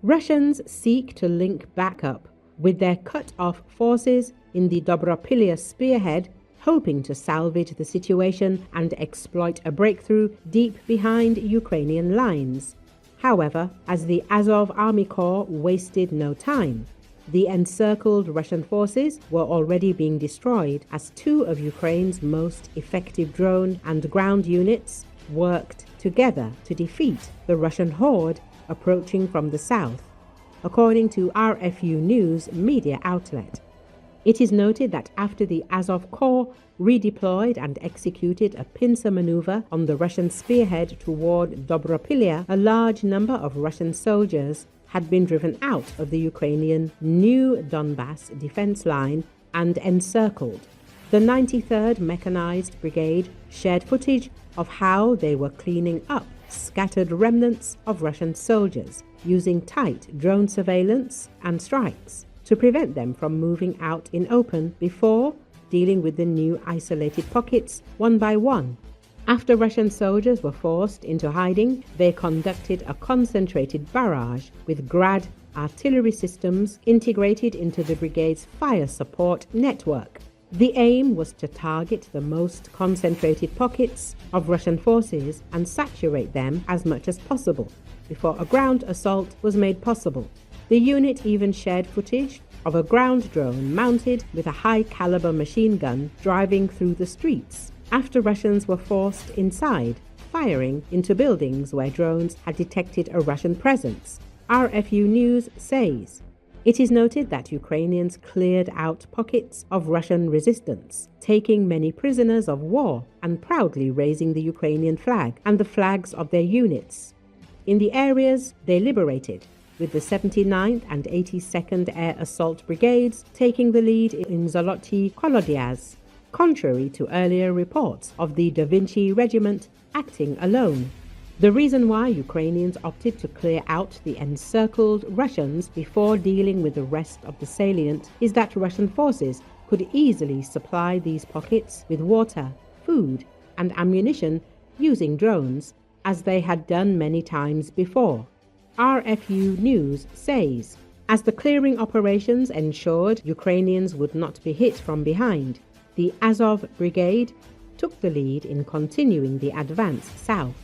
Russians seek to link back up with their cut-off forces in the Dobropillia spearhead, hoping to salvage the situation and exploit a breakthrough deep behind Ukrainian lines. However, as the Azov Army Corps wasted no time, the encircled Russian forces were already being destroyed as two of Ukraine's most effective drone and ground units worked together to defeat the Russian horde approaching from the south, according to RFU News media outlet. It is noted that after the Azov Corps redeployed and executed a pincer maneuver on the Russian spearhead toward Dobropillia, a large number of Russian soldiers had been driven out of the Ukrainian new Donbas defense line and encircled. The 93rd Mechanized Brigade shared footage of how they were cleaning up scattered remnants of Russian soldiers using tight drone surveillance and strikes to prevent them from moving out in open before dealing with the new isolated pockets one by one. After Russian soldiers were forced into hiding, they conducted a concentrated barrage with Grad artillery systems integrated into the brigade's fire support network. The aim was to target the most concentrated pockets of Russian forces and saturate them as much as possible before a ground assault was made possible. The unit even shared footage of a ground drone mounted with a high-caliber machine gun driving through the streets after Russians were forced inside, firing into buildings where drones had detected a Russian presence. RFU News says. It is noted that Ukrainians cleared out pockets of Russian resistance, taking many prisoners of war and proudly raising the Ukrainian flag and the flags of their units in the areas they liberated, with the 79th and 82nd Air Assault Brigades taking the lead in Zoloty Kolodiaz, contrary to earlier reports of the Da Vinci Regiment acting alone. The reason why Ukrainians opted to clear out the encircled Russians before dealing with the rest of the salient is that Russian forces could easily supply these pockets with water, food, and ammunition using drones, as they had done many times before. RFU News says, as the clearing operations ensured Ukrainians would not be hit from behind, the Azov Brigade took the lead in continuing the advance south,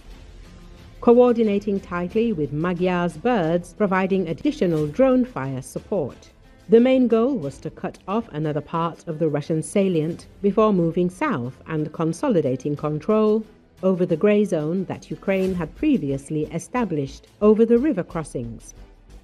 coordinating tightly with Magyar's birds, providing additional drone fire support. The main goal was to cut off another part of the Russian salient before moving south and consolidating control over the grey zone that Ukraine had previously established over the river crossings.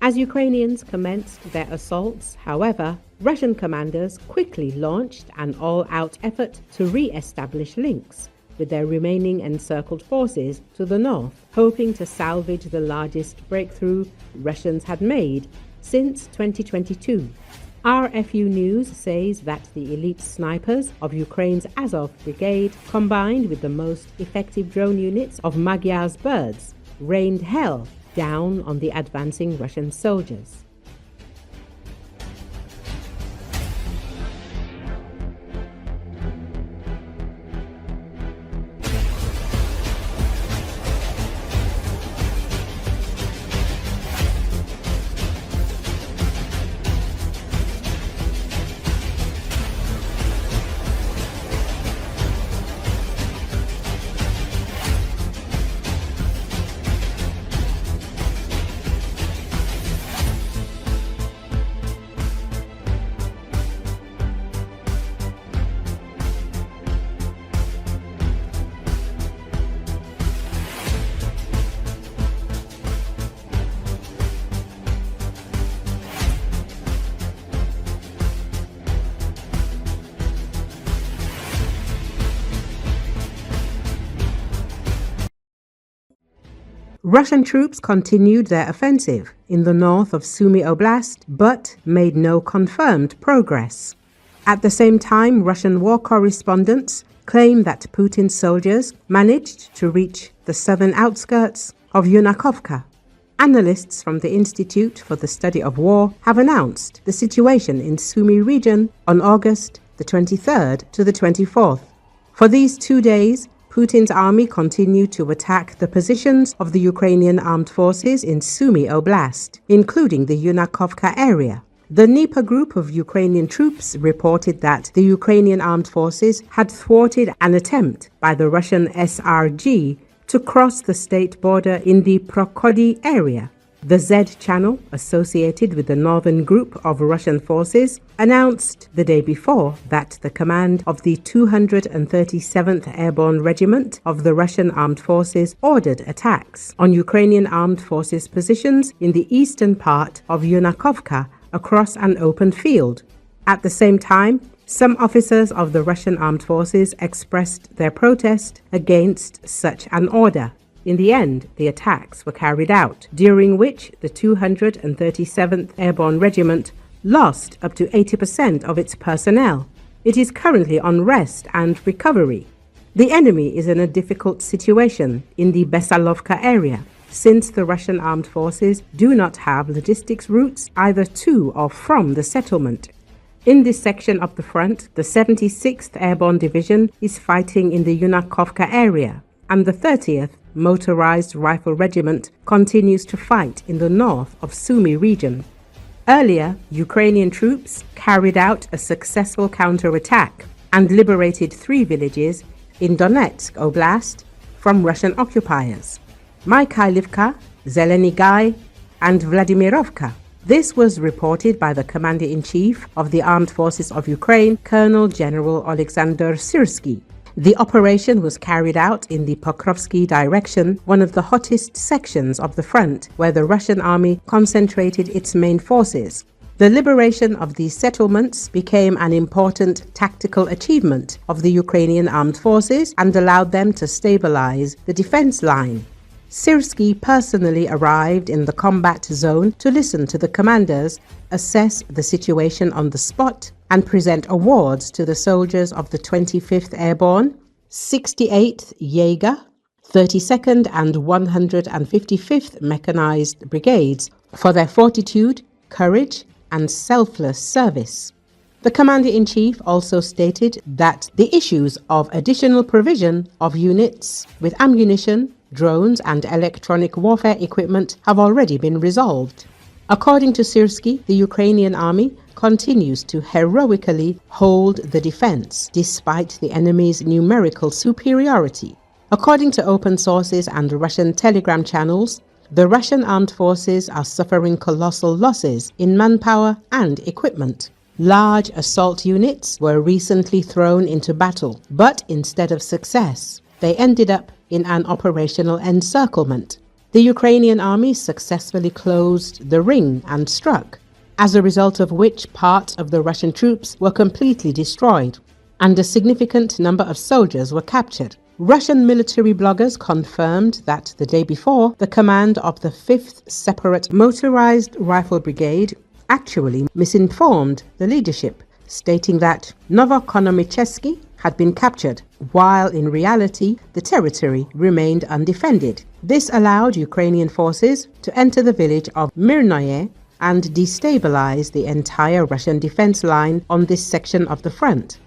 As Ukrainians commenced their assaults, however, Russian commanders quickly launched an all-out effort to re-establish links with their remaining encircled forces to the north, hoping to salvage the largest breakthrough Russians had made since 2022. RFU News says that the elite snipers of Ukraine's Azov Brigade, combined with the most effective drone units of Magyar's birds, rained hell down on the advancing Russian soldiers. Russian troops continued their offensive in the north of Sumy Oblast, but made no confirmed progress. At the same time, Russian war correspondents claim that Putin's soldiers managed to reach the southern outskirts of Yunakovka. Analysts from the Institute for the Study of War have announced the situation in Sumy region on August the 23rd to the 24th. For these 2 days, Putin's army continued to attack the positions of the Ukrainian armed forces in Sumy Oblast, including the Yunakovka area. The Dnieper group of Ukrainian troops reported that the Ukrainian armed forces had thwarted an attempt by the Russian SRG to cross the state border in the Prokhody area. The Z channel, associated with the northern group of Russian forces, announced the day before that the command of the 237th Airborne Regiment of the Russian Armed Forces ordered attacks on Ukrainian armed forces positions in the eastern part of Yunakovka across an open field. At the same time, some officers of the Russian armed forces expressed their protest against such an order. In the end, the attacks were carried out, during which the 237th Airborne Regiment lost up to 80% of its personnel. It is currently on rest and recovery. The enemy is in a difficult situation in the Besalovka area, since the Russian armed forces do not have logistics routes either to or from the settlement. In this section of the front, the 76th Airborne Division is fighting in the Yunakovka area, and the 30th Motorized Rifle Regiment continues to fight in the north of Sumy region. Earlier, Ukrainian troops carried out a successful counterattack and liberated 3 villages in Donetsk Oblast from Russian occupiers: Mykhailivka, Zelenski, and Vladimirovka. This was reported by the Commander-in-Chief of the Armed Forces of Ukraine, Colonel General Alexander Syrsky. The operation was carried out in the Pokrovsky direction, one of the hottest sections of the front, where the Russian army concentrated its main forces. The liberation of these settlements became an important tactical achievement of the Ukrainian armed forces and allowed them to stabilize the defense line. Syrsky personally arrived in the combat zone to listen to the commanders, assess the situation on the spot, and present awards to the soldiers of the 25th Airborne, 68th Jaeger, 32nd and 155th Mechanized Brigades for their fortitude, courage, and selfless service. The Commander-in-Chief also stated that the issues of additional provision of units with ammunition, drones, and electronic warfare equipment have already been resolved. According to Syrsky, the Ukrainian army continues to heroically hold the defense despite the enemy's numerical superiority. According to open sources and Russian telegram channels, the Russian armed forces are suffering colossal losses in manpower and equipment. Large assault units were recently thrown into battle, but instead of success, they ended up in an operational encirclement. The Ukrainian army successfully closed the ring and struck, as a result of which parts of the Russian troops were completely destroyed, and a significant number of soldiers were captured. Russian military bloggers confirmed that the day before, the command of the 5th Separate Motorized Rifle Brigade actually misinformed the leadership, stating that Novokonomichesky had been captured, while in reality the territory remained undefended. This allowed Ukrainian forces to enter the village of Mirnoye and destabilize the entire Russian defense line on this section of the front.